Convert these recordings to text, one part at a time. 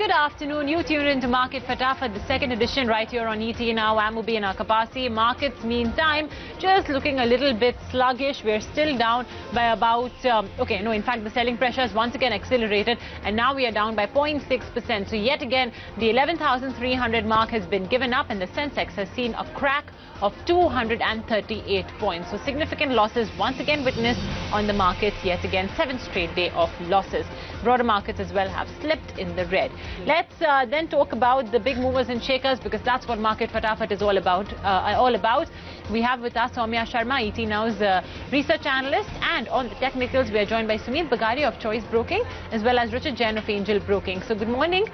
good afternoon. You tuned into Market Fatafat, the second edition right here on ET now. Amubi and Akapasi. Markets, meantime, just looking a little bit sluggish. We're still down by about, in fact, the selling pressure has once again accelerated and now we are down by 0.6%. So yet again, the 11,300 mark has been given up and the Sensex has seen a crack of 238 points. So significant losses once again witnessed on the markets yet again. 7th straight day of losses. Broader markets as well have slipped in the red. Let's then talk about the big movers and shakers because that's what Market Fatafat is all about. We have with us Soumya Sharma, ET Now's research analyst, and on the technicals we are joined by Sumit Bagari of Choice Broking as well as Richard Jain of Angel Broking. So good morning.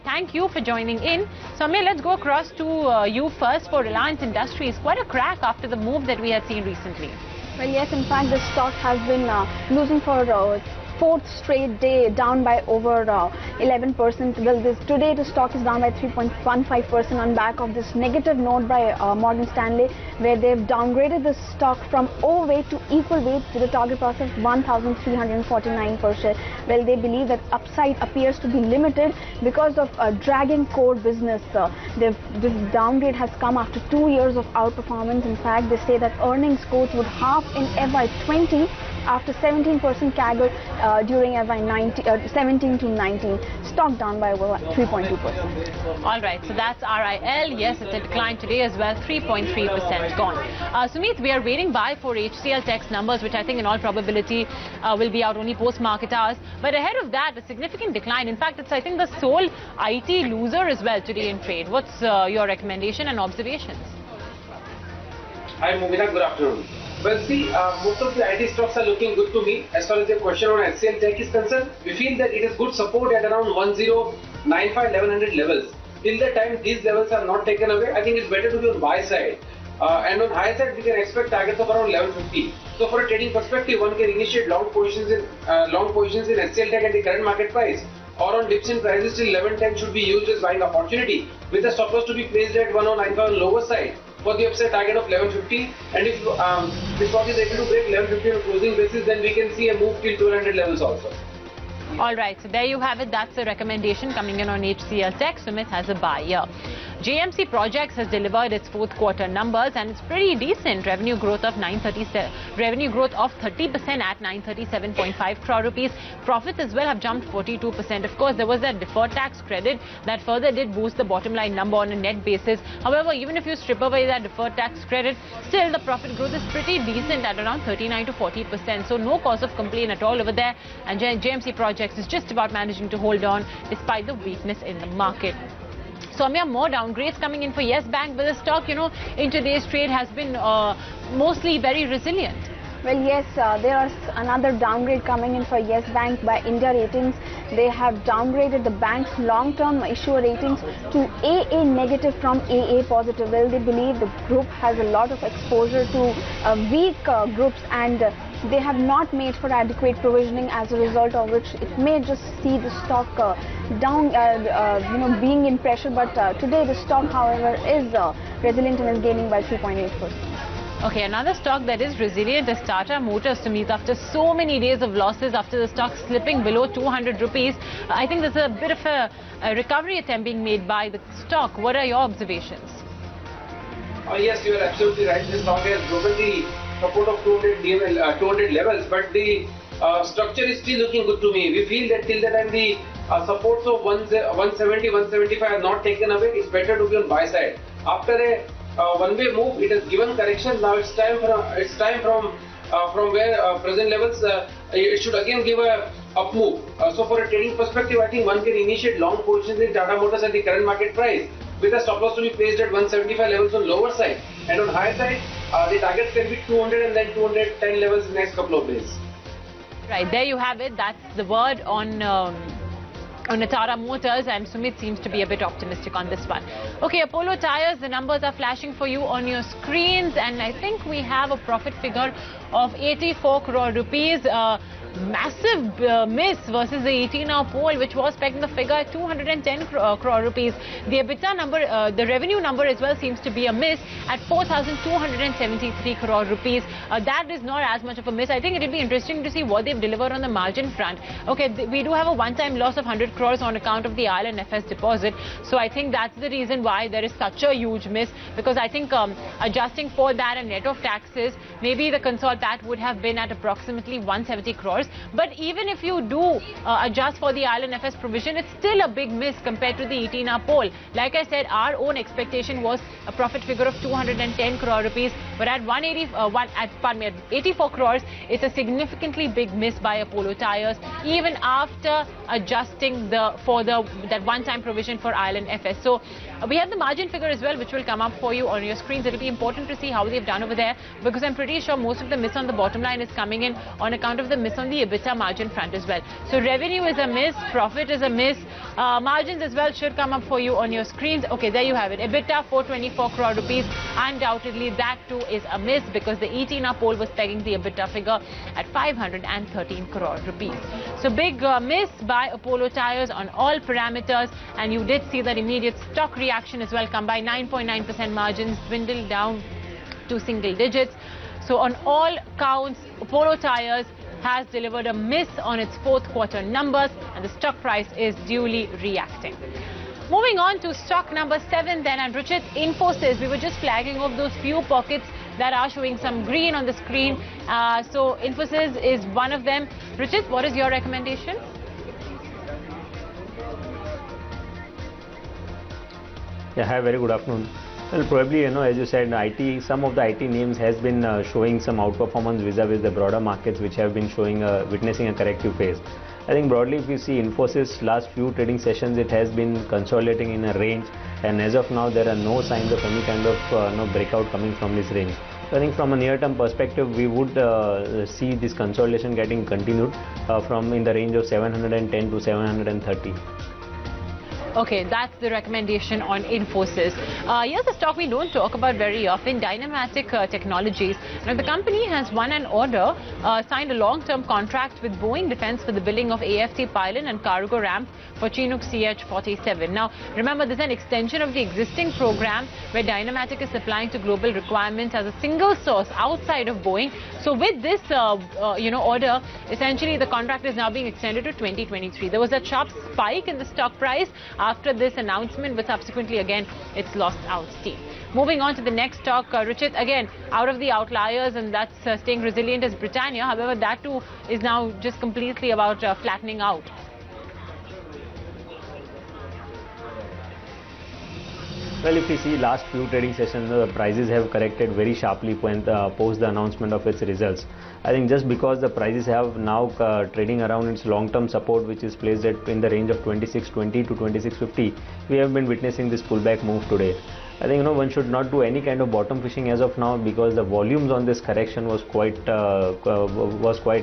Thank you for joining in. Soumya, let's go across to you first for Reliance Industries. Quite a crack after the move that we had seen recently. Well, yes, in fact, the stock has been losing for fourth straight day, down by over 11%. Well, today the stock is down by 3.15% on back of this negative note by Morgan Stanley, where they've downgraded the stock from overweight to equal weight with a target price of 1,349 per share. Well, they believe that upside appears to be limited because of dragging core business. This downgrade has come after 2 years of outperformance. In fact, they say that earnings growth would halve in FY20 after 17% CAGR during FY 17 to 19. Stock down by over 3.2%. All right, so that's RIL. Yes, it's a decline today as well, 3.3% gone. Sumit, we are waiting by for HCL Tech's numbers, which I think in all probability will be out only post-market hours. But ahead of that, a significant decline. In fact, it's I think the sole IT loser as well today in trade. What's your recommendation and observations? Hi, Mumita. Good afternoon. Well, see, most of the IT stocks are looking good to me. As far as the question on HCL Tech is concerned, we feel that it is good support at around 1095-1100 levels. Till the time these levels are not taken away, I think it's better to be on buy side. And on high side, we can expect targets of around 1150. So, for a trading perspective, one can initiate long positions in HCL Tech at the current market price, or on dips in prices till 1110 should be used as buying opportunity, with the stop loss to be placed at 1095 on lower side for the upside target of 1150. And if the stock is able to break 1150 on closing basis, then we can see a move till 1200 levels also. All right, so there you have it. That's a recommendation coming in on HCL Tech. Sumit has a buy here. JMC Projects has delivered its fourth quarter numbers and it's pretty decent. Revenue growth of 30% at 937.5 crore rupees. Profits as well have jumped 42%. Of course, there was that deferred tax credit that further did boost the bottom line number on a net basis. However, even if you strip away that deferred tax credit, still the profit growth is pretty decent at around 39 to 40%. So no cause of complaint at all over there. And JMC Projects is just about managing to hold on despite the weakness in the market. So, more downgrades coming in for Yes Bank, but the stock, in today's trade has been mostly very resilient. Well, yes, there is another downgrade coming in for Yes Bank by India Ratings. They have downgraded the bank's long-term issuer ratings to AA negative from AA positive. Well, they believe the group has a lot of exposure to weak groups and they have not made for adequate provisioning, as a result of which it may just see the stock down, being in pressure. But today the stock, however, is resilient and is gaining by 3.8%. Okay, another stock that is resilient is Tata Motors to meet after so many days of losses, after the stock slipping below 200 rupees. I think there's a bit of a recovery attempt being made by the stock. What are your observations? Yes, you are absolutely right. This stock has broken the support of 200 levels, but the structure is still looking good to me. We feel that till the time the supports of 170, 175 are not taken away, it's better to be on buy side. After a one-way move, it has given correction. Now it's time from where present levels, it should again give a up move. So for a trading perspective, I think one can initiate long positions in Tata Motors at the current market price, with a stop loss to be placed at 175 levels on lower side, and on higher side, the targets can be 200 and then 210 levels in the next couple of days. Right, there you have it. That's the word on Tata Motors, and Sumit seems to be a bit optimistic on this one. Okay, Apollo Tyres, the numbers are flashing for you on your screens, and I think we have a profit figure of 84 crore rupees. massive miss versus the 18-hour poll, which was pegging the figure at 210 crore rupees. The EBITDA number, the revenue number as well seems to be a miss at 4,273 crore rupees. That is not as much of a miss. I think it will be interesting to see what they've delivered on the margin front. Okay, we do have a one-time loss of 100 crores on account of the IL&FS deposit. So I think that's the reason why there is such a huge miss, because I think adjusting for that and net of taxes, maybe the consolidated PAT would have been at approximately 170 crores. But even if you do adjust for the IL&FS provision, it's still a big miss compared to the 18-hour poll. Like I said, our own expectation was a profit figure of 210 crore rupees, but at 84 crores, it's a significantly big miss by Apollo Tyres, even after adjusting that one-time provision for IL&FS. So we have the margin figure as well, which will come up for you on your screens. It'll be important to see how they've done over there, because I'm pretty sure most of the miss on the bottom line is coming in on account of the miss on the EBITDA margin front as well. So revenue is a miss, profit is a miss, margins as well should come up for you on your screens. Okay, there you have it. EBITDA 424 crore rupees. Undoubtedly that too is a miss, because the 18-hour poll was pegging the EBITDA figure at 513 crore rupees. So big miss by Apollo Tyres on all parameters, and you did see that immediate stock reaction as well come by. 9.9% margins dwindled down to single digits. So on all counts, Apollo Tyres has delivered a miss on its fourth quarter numbers, and the stock price is duly reacting. Moving on to stock number 7 then, and Ruchit, Infosys. We were just flagging off those few pockets that are showing some green on the screen. So Infosys is one of them. Ruchit, what is your recommendation? Yeah, hi, very good afternoon. Well, probably, as you said, some of the IT names has been showing some outperformance vis-a-vis the broader markets, which have been showing, witnessing a corrective phase. I think broadly, if we see Infosys last few trading sessions, it has been consolidating in a range, and as of now, there are no signs of any kind of breakout coming from this range. So I think from a near-term perspective, we would see this consolidation getting continued from in the range of 710 to 730. Okay, that's the recommendation on Infosys. Here's a stock we don't talk about very often, Dynamatic Technologies. Now, the company has won an order, signed a long-term contract with Boeing Defense for the building of AFT pylon and cargo ramp for Chinook CH-47. Now, remember, this is an extension of the existing program where Dynamatic is supplying to global requirements as a single source outside of Boeing. So with this, order, essentially the contract is now being extended to 2023. There was a sharp spike in the stock price after this announcement, but subsequently again it's lost out steam. Moving on to the next stock, Ruchit, again out of the outliers, and that's staying resilient as Britannia. However, that too is now just completely about flattening out. Well, if you see last few trading sessions, the prices have corrected very sharply post the announcement of its results. I think just because the prices have now trading around its long-term support, which is placed in the range of 2620 to 2650, we have been witnessing this pullback move today. I think one should not do any kind of bottom fishing as of now, because the volumes on this correction was quite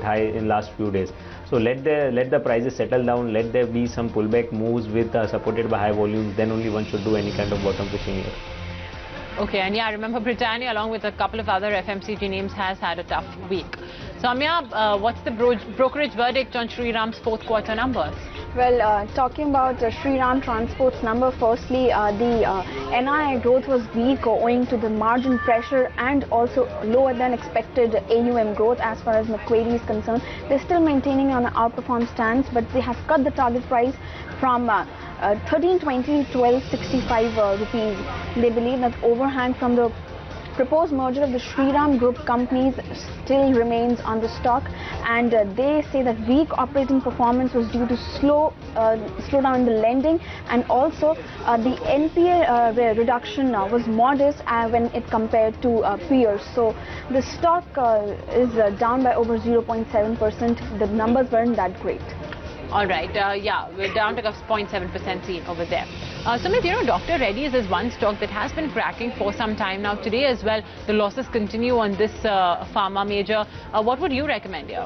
high in last few days. So let the prices settle down, let there be some pullback moves with supported by high volumes, then only one should do any kind of bottom fishing here. Okay, and yeah, I remember Britannia along with a couple of other FMCG names has had a tough week. Soumya, what's the brokerage verdict on Shriram's fourth quarter numbers? Well, talking about Shriram Transport's number, firstly, the NII growth was weak owing to the margin pressure and also lower than expected AUM growth as far as Macquarie is concerned. They're still maintaining an outperform stance, but they have cut the target price from 1320 to 1265 rupees. They believe that overhang from the proposed merger of the Shriram Group companies still remains on the stock, and they say that weak operating performance was due to slowdown in the lending, and also the NPA reduction was modest when it compared to peers. So the stock is down by over 0.7%. The numbers weren't that great. All right, yeah, we're down to 0.7% seen over there. Sumit, Dr. Reddy's is one stock that has been cracking for some time now. Today as well, the losses continue on this pharma major. What would you recommend here?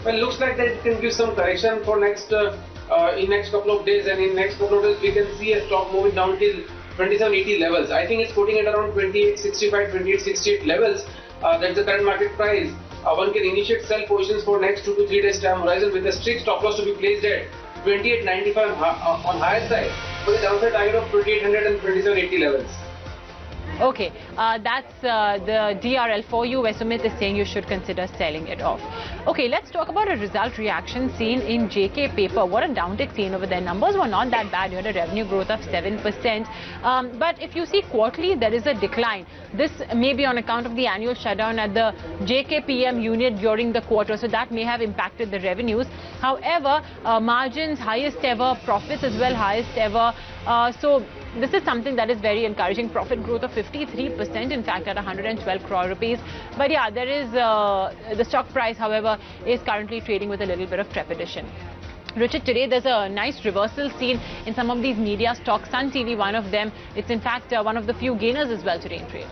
Well, looks like that it can give some correction for next couple of days, and in next couple of days we can see a stock moving down till 2780 levels. I think it's quoting at around 2865, 2868 levels. That's the current market price. one can initiate sell positions for next 2 to 3 days time horizon with a strict stop loss to be placed at 28.95 on higher side for the downside target of 2800 and 2780 levels. Okay, that's the DRL for you, where Sumit is saying you should consider selling it off. Okay, let's talk about a result reaction seen in JK Paper. What a downtick seen over there. Numbers were not that bad. You had a revenue growth of 7%. But if you see quarterly, there is a decline. This may be on account of the annual shutdown at the JKPM unit during the quarter. So that may have impacted the revenues. However, margins, highest ever, profits as well, highest ever. So this is something that is very encouraging. Profit growth of 53%, in fact, at 112 crore rupees. But yeah, there is the stock price, however, is currently trading with a little bit of trepidation. Richard, today there's a nice reversal seen in some of these media stocks. Sun TV, one of them. It's in fact one of the few gainers as well today in trade.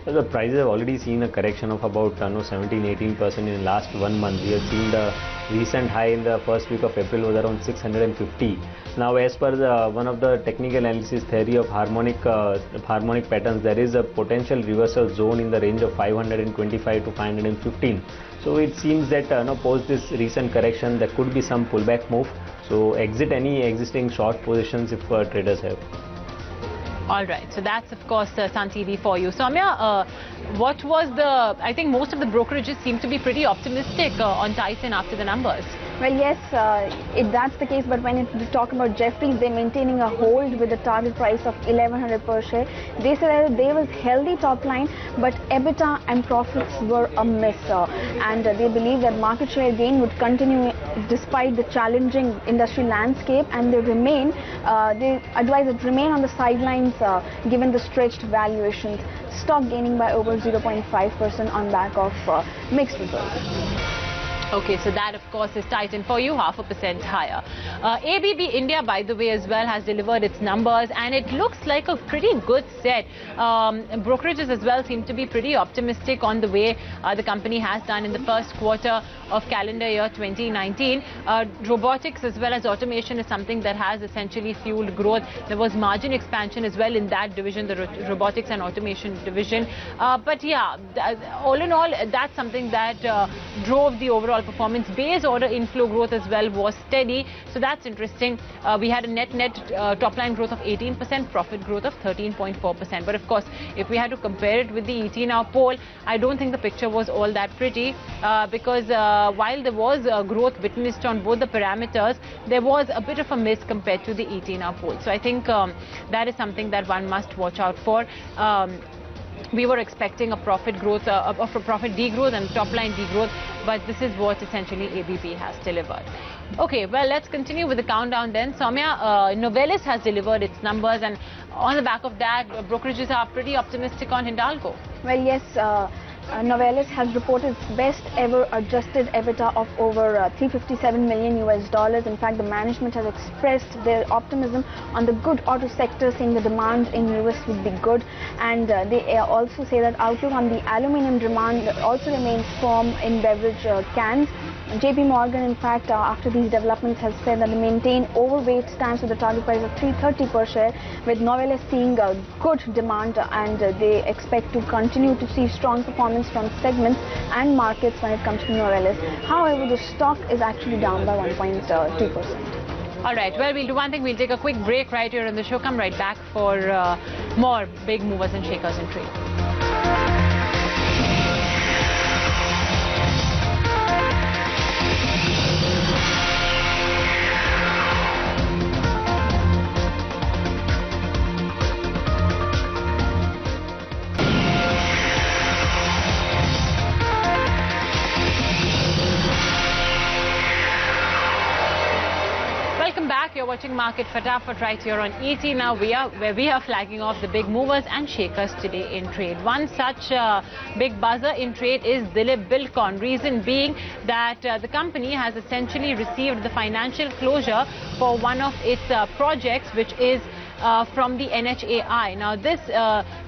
So the prices have already seen a correction of about 17-18% in the last 1 month. We have seen the recent high in the first week of April was around 650. Now, as per one of the technical analysis theory of harmonic patterns, there is a potential reversal zone in the range of 525 to 515. So it seems that post this recent correction, there could be some pullback move. So exit any existing short positions if traders have. All right, so that's of course Sun TV for you. Soumya, what was I think most of the brokerages seem to be pretty optimistic on Tyson after the numbers. Well, yes, that's the case, but when we talk about Jefferies, they're maintaining a hold with a target price of 1100 per share. They said that there was healthy top line, but EBITDA and profits were a miss, and they believe that market share gain would continue despite the challenging industry landscape, and they advise it remain on the sidelines given the stretched valuations. Stock gaining by over 0.5% on back of mixed results. Okay, so that of course is Titan for you, 0.5% higher. ABB India, by the way, as well has delivered its numbers, and it looks like a pretty good set. Brokerages as well seem to be pretty optimistic on the way the company has done in the first quarter of calendar year 2019. Robotics as well as automation is something that has essentially fueled growth. There was margin expansion as well in that division, the robotics and automation division. But yeah, all in all, that's something that drove the overall performance. Base order inflow growth as well was steady, so that's interesting. We had a net top line growth of 18%, profit growth of 13.4%. But of course, if we had to compare it with the ET Now poll, I don't think the picture was all that pretty, because while there was growth witnessed on both the parameters, there was a bit of a miss compared to the ET Now poll. So I think that is something that one must watch out for. We were expecting a profit growth, of a profit degrowth and top line degrowth, but this is what essentially ABB has delivered. Okay, well, let's continue with the countdown then. Soumya, Novelis has delivered its numbers, and on the back of that, brokerages are pretty optimistic on Hindalco. Well, yes, Novelis has reported its best ever adjusted EBITDA of over $357 million. In fact, the management has expressed their optimism on the good auto sector, saying the demand in US would be good, and they also say that outlook on the aluminium demand also remains firm in beverage cans. JP Morgan, in fact, after these developments, has said that they maintain overweight stance with a target price of 330 per share, with Novelis seeing good demand, and they expect to continue to see strong performance from segments and markets when it comes to Novelis. However, the stock is actually down by 1.2%. All right, well, we'll do one thing. We'll take a quick break right here on the show. Come right back for more big movers and shakers in trade. You're watching Market Fatafat right here on ET Now, where we are flagging off the big movers and shakers today in trade. One such big buzzer in trade is Dilip Bilkon. Reason being that the company has essentially received the financial closure for one of its projects, which is from the NHAI. Now this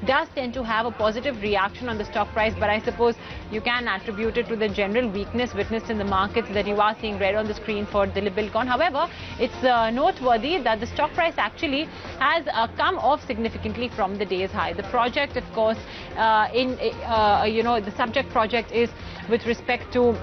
does tend to have a positive reaction on the stock price, but I suppose you can attribute it to the general weakness witnessed in the markets that you are seeing red on the screen for Dilip Bilkon. However, it's noteworthy that the stock price actually has come off significantly from the day's high. The project, of course, the subject project is with respect to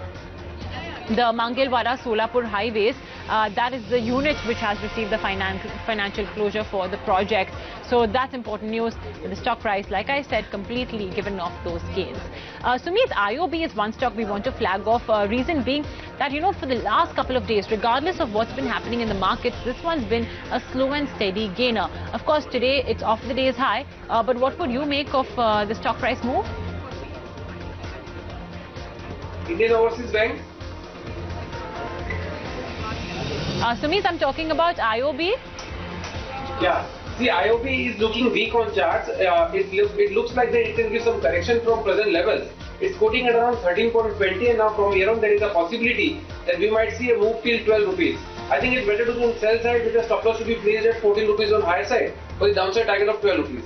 the Mangalwara-Solapur highways. That is the unit which has received the financial closure for the project. So that's important news. The stock price, like I said, completely given off those gains. Sumit, IOB is one stock we want to flag off. Reason being that, for the last couple of days, regardless of what's been happening in the markets, this one's been a slow and steady gainer. Of course, today it's off the day's high. But what would you make of the stock price move? Indian Overseas Bank. Sumit, I'm talking about IOB. Yeah, see, IOB is looking weak on charts. It looks like that it can give some correction from present levels. It's quoting at around 13.20, and now from here on there is a possibility that we might see a move till 12 rupees. I think it's better to be on sell side with the stop loss to be placed at 14 rupees on higher side for the downside target of 12 rupees.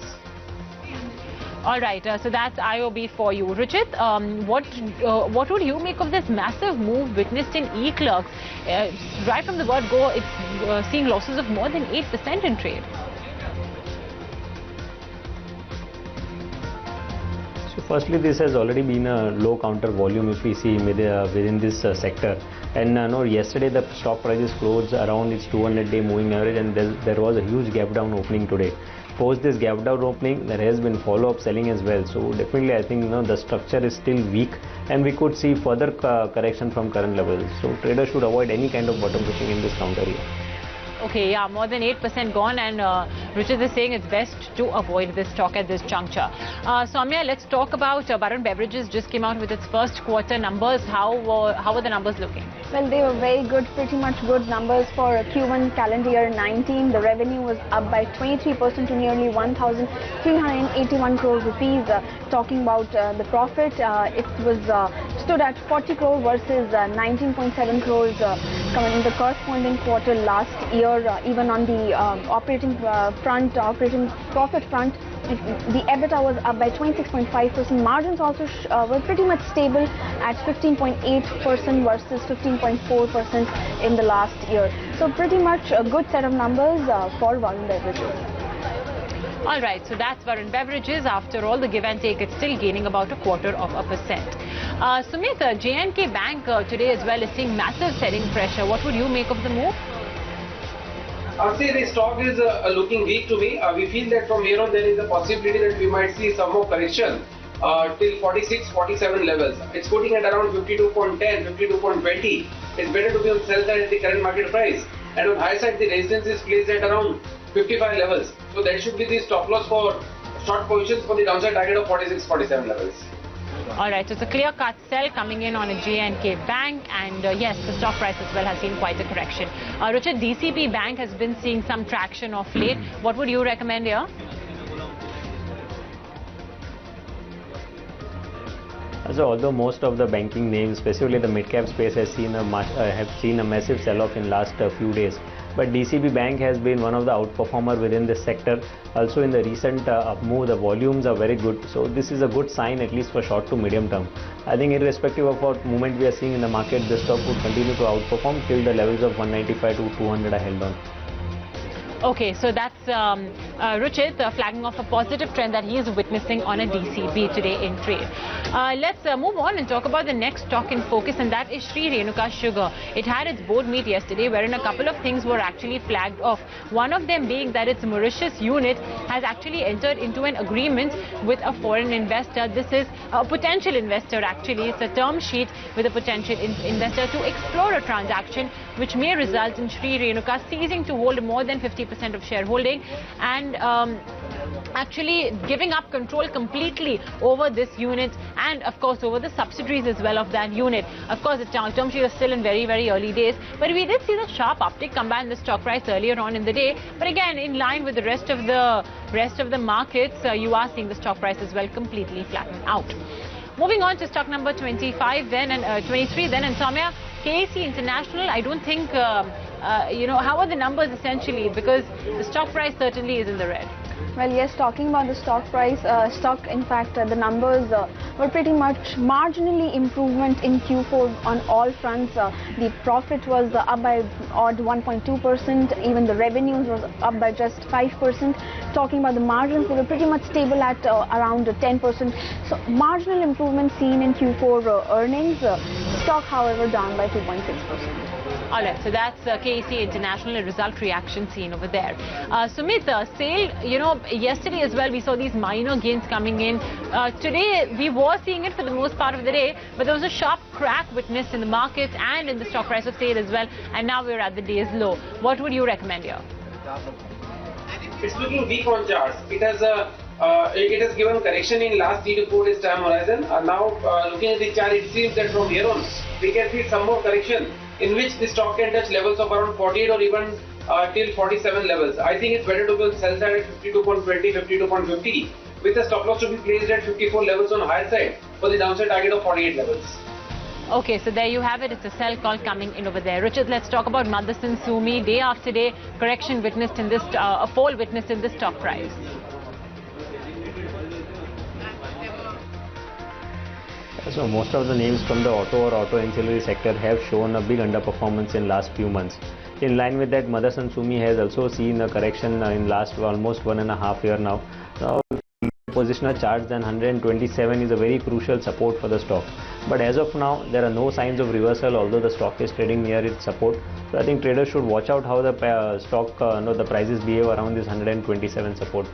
All right, so that's IOB for you. Ruchit, what would you make of this massive move witnessed in e-clerks? Right from the word go, it's seeing losses of more than 8% in trade. So firstly, this has already been a low counter volume if we see within this sector. And yesterday the stock prices closed around its 200-day moving average, and there was a huge gap down opening today. Post this gap down opening, there has been follow-up selling as well. So definitely I think the structure is still weak, and we could see further correction from current levels. So traders should avoid any kind of bottom pushing in this counter here. Okay, yeah, more than 8% gone, and Ruchit is saying it's best to avoid this stock at this juncture. Soumya, let's talk about Varun Beverages. Just came out with its first quarter numbers. How were the numbers looking? Well, they were very good, pretty much good numbers for Q1 calendar year 19. The revenue was up by 23% to nearly 1,381 crore rupees. Talking about the profit, it was stood at 40 crore versus 19.7 crores coming in the corresponding quarter last year. Even on the operating profit front, the EBITDA was up by 26.5%. Margins also were pretty much stable at 15.8% versus 15.4% in the last year. So pretty much a good set of numbers for Varun Beverages. All right, so that's Varun Beverages. After all the give and take, it's still gaining about 0.25%. Sumit, J&K Bank today as well is seeing massive selling pressure. What would you make of the move? I'll say the stock is looking weak to me. We feel that from here on there is a possibility that we might see some more correction till 46, 47 levels. It's quoting at around 52.10, 52.20. It's better to be on sell side at the current market price. And on high side, the resistance is placed at around 55 levels. So that should be the stop loss for short positions for the downside target of 46, 47 levels. All right, so it's a clear-cut sell coming in on a J&K Bank, and yes, the stock price as well has seen quite a correction. Ruchit, DCB Bank has been seeing some traction of late. What would you recommend here? So although most of the banking names, especially the mid-cap space, have seen a massive sell-off in last few days, but DCB Bank has been one of the outperformer within this sector. Also in the recent move, the volumes are very good. So this is a good sign, at least for short to medium term. I think irrespective of what movement we are seeing in the market, the stock would continue to outperform till the levels of 195 to 200 are held on. Okay, so that's Ruchit flagging off a positive trend that he is witnessing on a DCB today in trade. Let's move on and talk about the next stock in focus, and that is Sri Renuka Sugar. It had its board meet yesterday wherein a couple of things were actually flagged off. One of them being that its Mauritius unit has actually entered into an agreement with a foreign investor. This is a potential investor actually. It's a term sheet with a potential investor to explore a transaction which may result in Sri Renuka ceasing to hold more than 50% of shareholding and actually giving up control completely over this unit and of course over the subsidiaries as well of that unit. Of course, the term sheet is still in very, very early days, but we did see the sharp uptick come by in the stock price earlier on in the day. But again, in line with the rest of the markets, you are seeing the stock price as well completely flatten out. Moving on to stock number 25 then and 23 then, and Soumya, KAC International, I don't think how are the numbers essentially? Because the stock price certainly is in the red. Well, yes, talking about the stock price, in fact, the numbers were pretty much marginally improvement in Q4 on all fronts. The profit was up by odd 1.2%, even the revenues was up by just 5%. Talking about the margins, they were pretty much stable at around 10%. So, marginal improvement seen in Q4 earnings. Stock, however, down by 2.6%. All right, so that's KEC International result reaction seen over there. Sumit, sale, yesterday as well, we saw these minor gains coming in. Today, we were seeing it for the most part of the day, but there was a sharp crack witnessed in the markets and in the stock price of SAIL as well, and now we're at the day's low. What would you recommend here? It's looking weak on charts. It has given correction in last 3 to 4 days time horizon. Now, looking at the chart, it seems that from here on, we can see some more correction, in which the stock can touch levels of around 48 or even till 47 levels. I think it's better to go sell side at 52.20, 52.50 with a stop loss to be placed at 54 levels on higher side for the downside target of 48 levels. Okay, so there you have it. It's a sell call coming in over there. Richard, let's talk about Motherson Sumi. Day after day, correction witnessed in this, a fall witnessed in this stock price. So most of the names from the auto or auto ancillary sector have shown a big underperformance in last few months. In line with that, Motherson Sumi has also seen a correction in last almost 1.5 years now. Now, positional charts than 127 is a very crucial support for the stock. But as of now, there are no signs of reversal, although the stock is trading near its support. So I think traders should watch out how the the prices behave around this 127 support.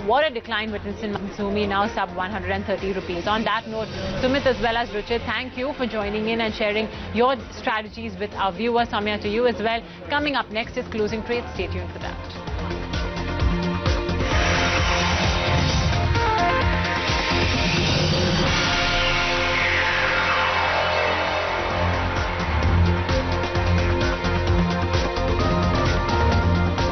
What a decline witnessed in Sumi, now sub 130 rupees. On that note, Sumit as well as Richard, thank you for joining in and sharing your strategies with our viewers. Soumya, to you as well. Coming up next is Closing Trades. Stay tuned for that.